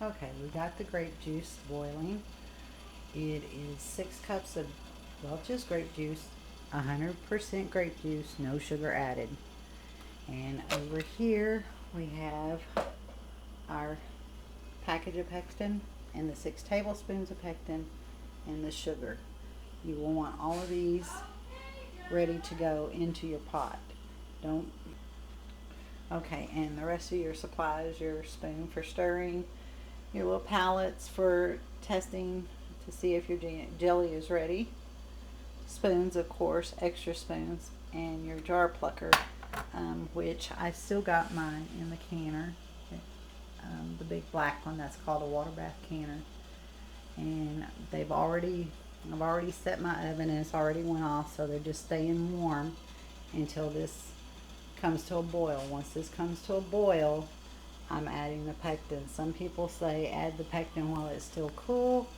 Okay, we got the grape juice boiling. It is 6 cups of Welch's grape juice, 100% grape juice, no sugar added. And over here we have our package of pectin and the 6 tablespoons of pectin and the sugar. You will want all of these ready to go into your pot. Don't Okay, and the rest of your supplies, your spoon for stirring, your little pallets for testing to see if your jelly is ready, spoons, of course, extra spoons, and your jar plucker, which I still got mine in the canner, the big black one. That's called a water bath canner. And I've already set my oven and it's already went off, so they're just staying warm until this comes to a boil. Once this comes to a boil, I'm adding the pectin. Some people say add the pectin while it's still cool,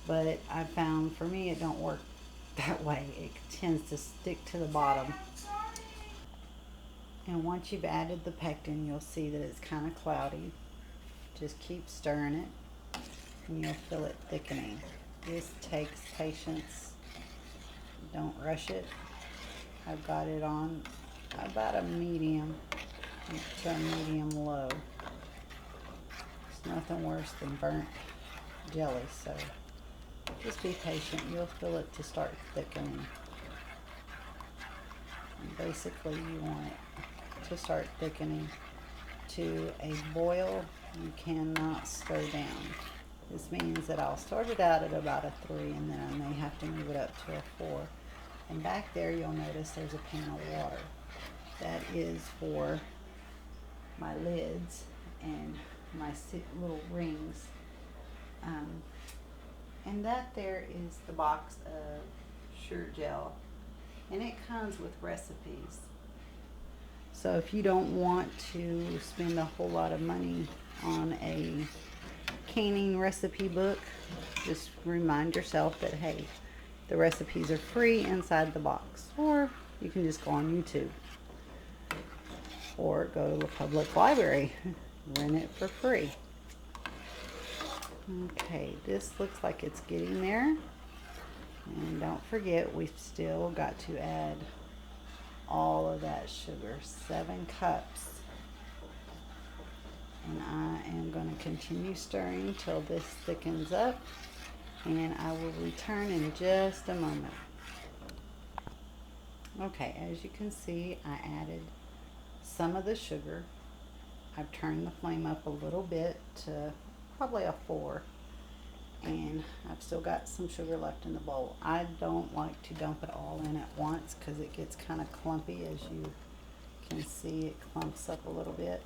but I found for me it don't work that way. It tends to stick to the bottom. And once you've added the pectin, you'll see that it's kind of cloudy. Just keep stirring it and you'll feel it thickening. This takes patience. Don't rush it. I've got it on about a medium to a medium low. It's nothing worse than burnt jelly, so just be patient. You'll feel it to start thickening. And basically you want it to start thickening to a boil. You cannot stir down. This means that I'll start it out at about a 3 and then I may have to move it up to a 4. And back there you'll notice there's a pan of water. That is for my lids and my little rings. And that there is the box of Sure Gel. And it comes with recipes. So if you don't want to spend a whole lot of money on a canning recipe book, just remind yourself that, hey, the recipes are free inside the box. Or you can just go on YouTube. Or go to the public library, rent it for free. Okay, this looks like it's getting there. And don't forget, we've still got to add all of that sugar, 7 cups. And I am going to continue stirring till this thickens up. And I will return in just a moment. Okay, as you can see, I added some of the sugar. I've turned the flame up a little bit to probably a 4. And I've still got some sugar left in the bowl. I don't like to dump it all in at once because it gets kind of clumpy. As you can see, it clumps up a little bit.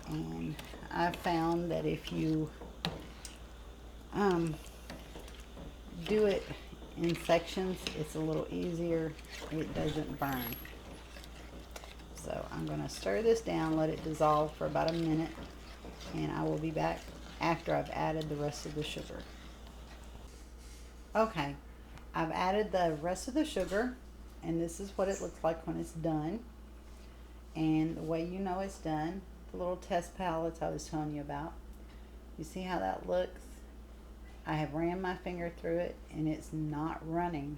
And I found that if you do it in sections, it's a little easier. It doesn't burn. So I'm going to stir this down, let it dissolve for about a minute, and I will be back after I've added the rest of the sugar. Okay, I've added the rest of the sugar, and this is what it looks like when it's done. And the way you know it's done, the little test palettes I was telling you about. You see how that looks? I have ran my finger through it, and it's not running.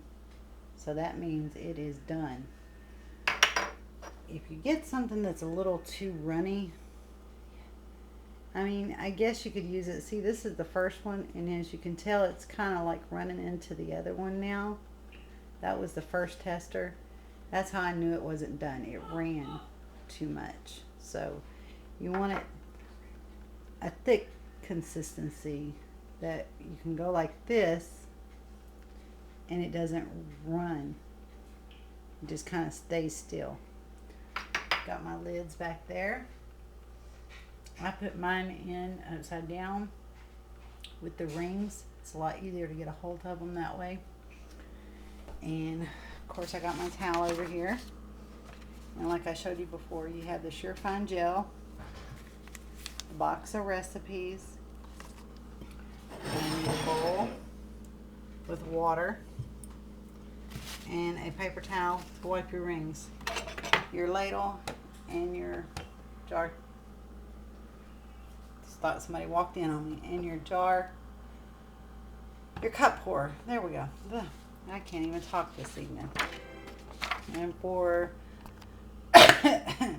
So that means it is done. If you get something that's a little too runny, I mean, I guess you could use it. See, this is the first one, and as you can tell, it's kind of like running into the other one now. That was the first tester. That's how I knew it wasn't done. It ran too much. So you want it a thick consistency that you can go like this, and it doesn't run. It just kind of stays still. Got my lids back there. I put mine in upside down with the rings. It's a lot easier to get a hold of them that way. And of course I got my towel over here. And like I showed you before, you have the Surefine Gel, the box of recipes, and your bowl with water, and a paper towel to wipe your rings, your ladle, and your jar thought somebody walked in on me. And your jar, your cup pour. There we go. Ugh, I can't even talk this evening. And for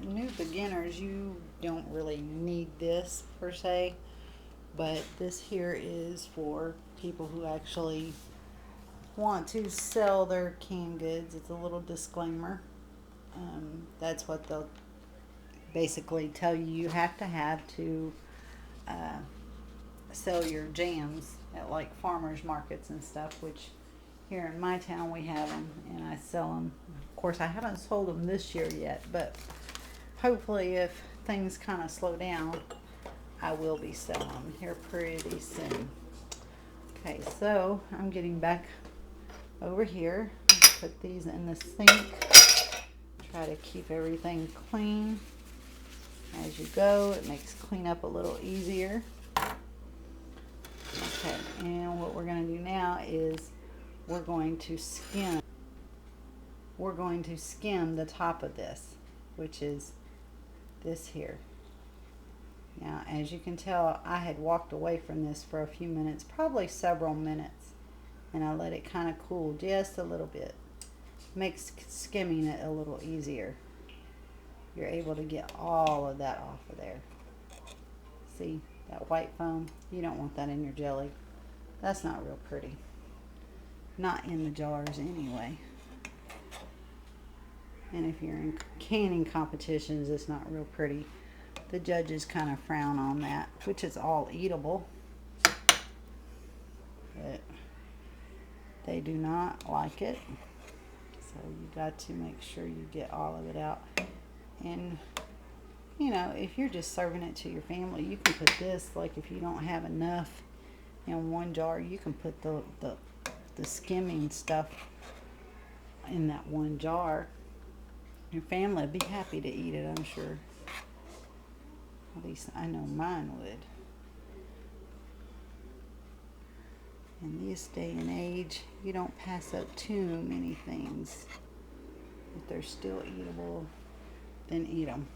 new beginners, you don't really need this per se, but this here is for people who actually want to sell their canned goods. It's a little disclaimer. That's what they'll basically tell you have to have to sell your jams at like farmers markets and stuff, which here in my town we have them and I sell them. Of course, I haven't sold them this year yet, but hopefully if things kind of slow down, I will be selling them here pretty soon. Okay, so I'm getting back over here. Put these in the sink. Try to keep everything clean as you go. It makes cleanup a little easier. Okay, and what we're going to do now is we're going to skim the top of this, which is this here. Now, as you can tell, I had walked away from this for a few minutes, probably several minutes, and I let it kind of cool just a little bit. Makes skimming it a little easier. You're able to get all of that off of there. See that white foam? You don't want that in your jelly. That's not real pretty. Not in the jars anyway. And if you're in canning competitions, it's not real pretty. The judges kind of frown on that, which is all eatable. But they do not like it. So you got to make sure you get all of it out. And you know, if you're just serving it to your family, you can put this, like if you don't have enough in one jar, you can put the skimming stuff in that one jar. Your family would be happy to eat it, I'm sure. At least I know mine would. In this day and age, you don't pass up too many things. If they're still eatable, then eat them.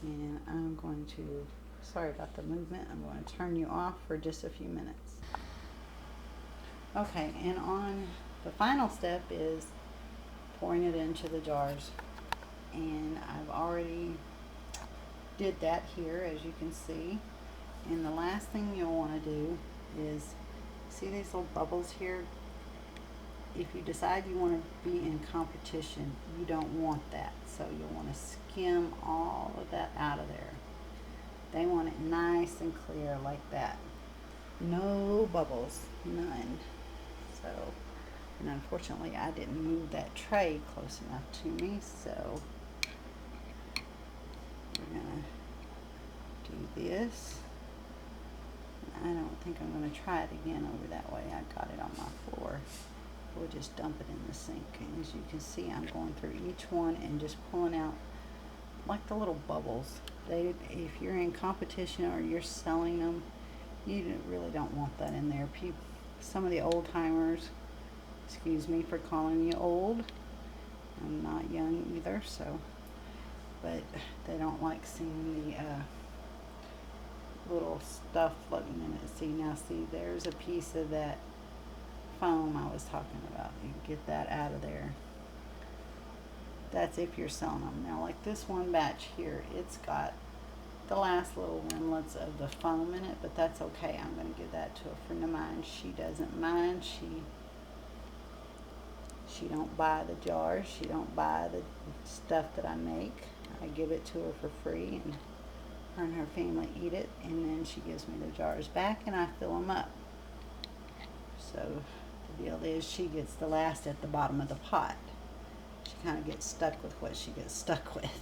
And I'm going to, sorry about the movement, I'm going to turn you off for just a few minutes. Okay, and on the final step is pouring it into the jars. And I've already did that here, as you can see. And the last thing you'll want to do is, see these little bubbles here? If you decide you want to be in competition, you don't want that. So you'll want to skim all of that out of there. They want it nice and clear like that. No bubbles, none. So, and unfortunately I didn't move that tray close enough to me, so we're gonna do this. I don't think I'm gonna try it again over that way. I got it on my floor. We'll just dump it in the sink. And as you can see, I'm going through each one and just pulling out like the little bubbles. If you're in competition or you're selling them, you really don't want that in there. Some of the old timers, excuse me for calling you old, I'm not young either, so, but they don't like seeing the little stuff floating in it. See, now see, there's a piece of that foam I was talking about. You can get that out of there. That's if you're selling them. Now, like this one batch here, it's got the last little remnants of the foam in it, but that's okay. I'm going to give that to a friend of mine. She doesn't mind. She don't buy the jars. She don't buy the stuff that I make. I give it to her for free, and her and her family eat it, and then she gives me the jars back, and I fill them up. So the deal is she gets the last at the bottom of the pot. She kind of gets stuck with what she gets stuck with.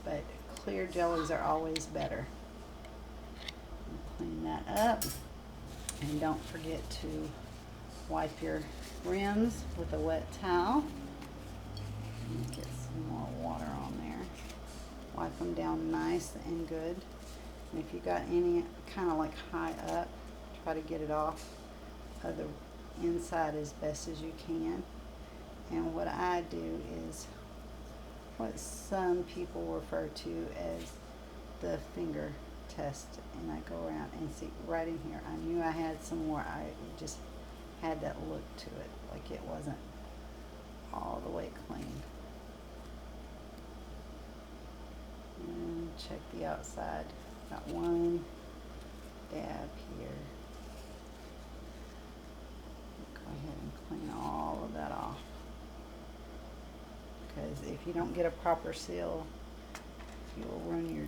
But clear jellies are always better. Clean that up. And don't forget to wipe your rims with a wet towel. And get some more water on there. Wipe them down nice and good. And if you got any kind of like high up, try to get it off of the inside as best as you can. And what I do is what some people refer to as the finger test. And I go around and see right in here. I knew I had some more. I just had that look to it, like it wasn't all the way clean. And check the outside. Got one dab here. Go ahead and clean all of that off. Because if you don't get a proper seal, you'll ruin your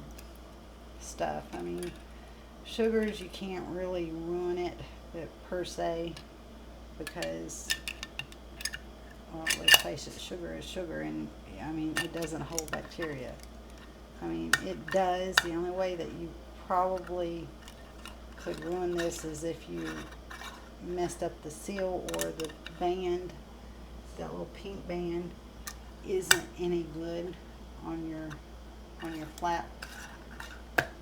stuff. I mean, sugars, you can't really ruin it per se, because, well, let's face it, sugar is sugar, and I mean, it doesn't hold bacteria. I mean, it does. The only way that you probably could ruin this is if you messed up the seal, or the band, that little pink band isn't any good on your flat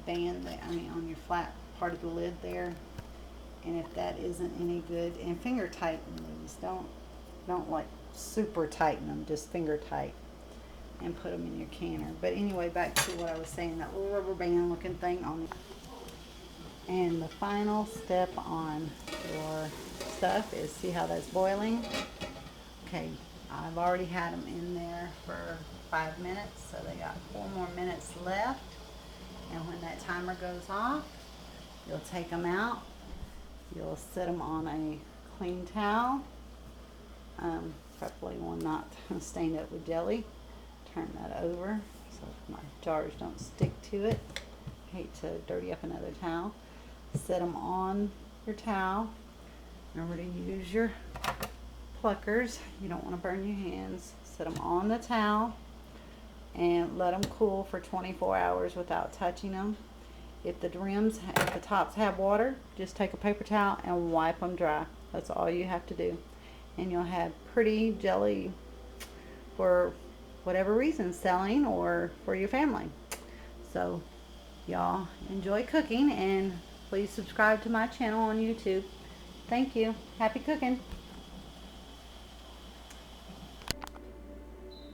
band, on your flat part of the lid there. And if that isn't any good, and finger tighten these, don't like super tighten them, just finger tight, and put them in your canner. But anyway, back to what I was saying, that little rubber band looking thing on. And the final step on your stuff is, see how that's boiling? Okay, I've already had them in there for 5 minutes, so they got 4 more minutes left. And when that timer goes off, you'll take them out. You'll set them on a clean towel, preferably one not stained up with jelly. Turn that over so my jars don't stick to it. Hate to dirty up another towel. Set them on your towel. Remember to use your pluckers. You don't want to burn your hands. Set them on the towel and let them cool for 24 hours without touching them. If the tops have water, just take a paper towel and wipe them dry. That's all you have to do. And you'll have pretty jelly for whatever reason, selling or for your family. So y'all enjoy cooking, and please subscribe to my channel on YouTube. Thank you. Happy cooking.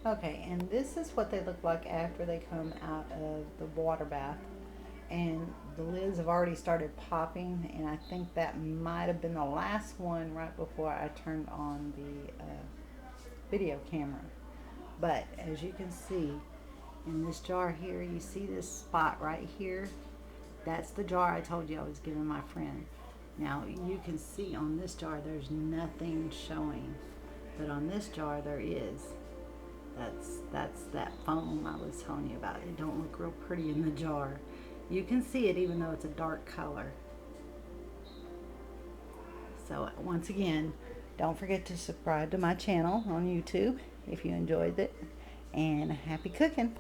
Okay, and this is what they look like after they come out of the water bath. And the lids have already started popping, and I think that might have been the last one right before I turned on the video camera. But as you can see in this jar here, you see this spot right here? That's the jar I told you I was giving my friend. Now you can see on this jar there's nothing showing, but on this jar there is. That's that foam I was telling you about. It don't look real pretty in the jar. You can see it even though it's a dark color. So once again, don't forget to subscribe to my channel on YouTube if you enjoyed it. And happy cooking.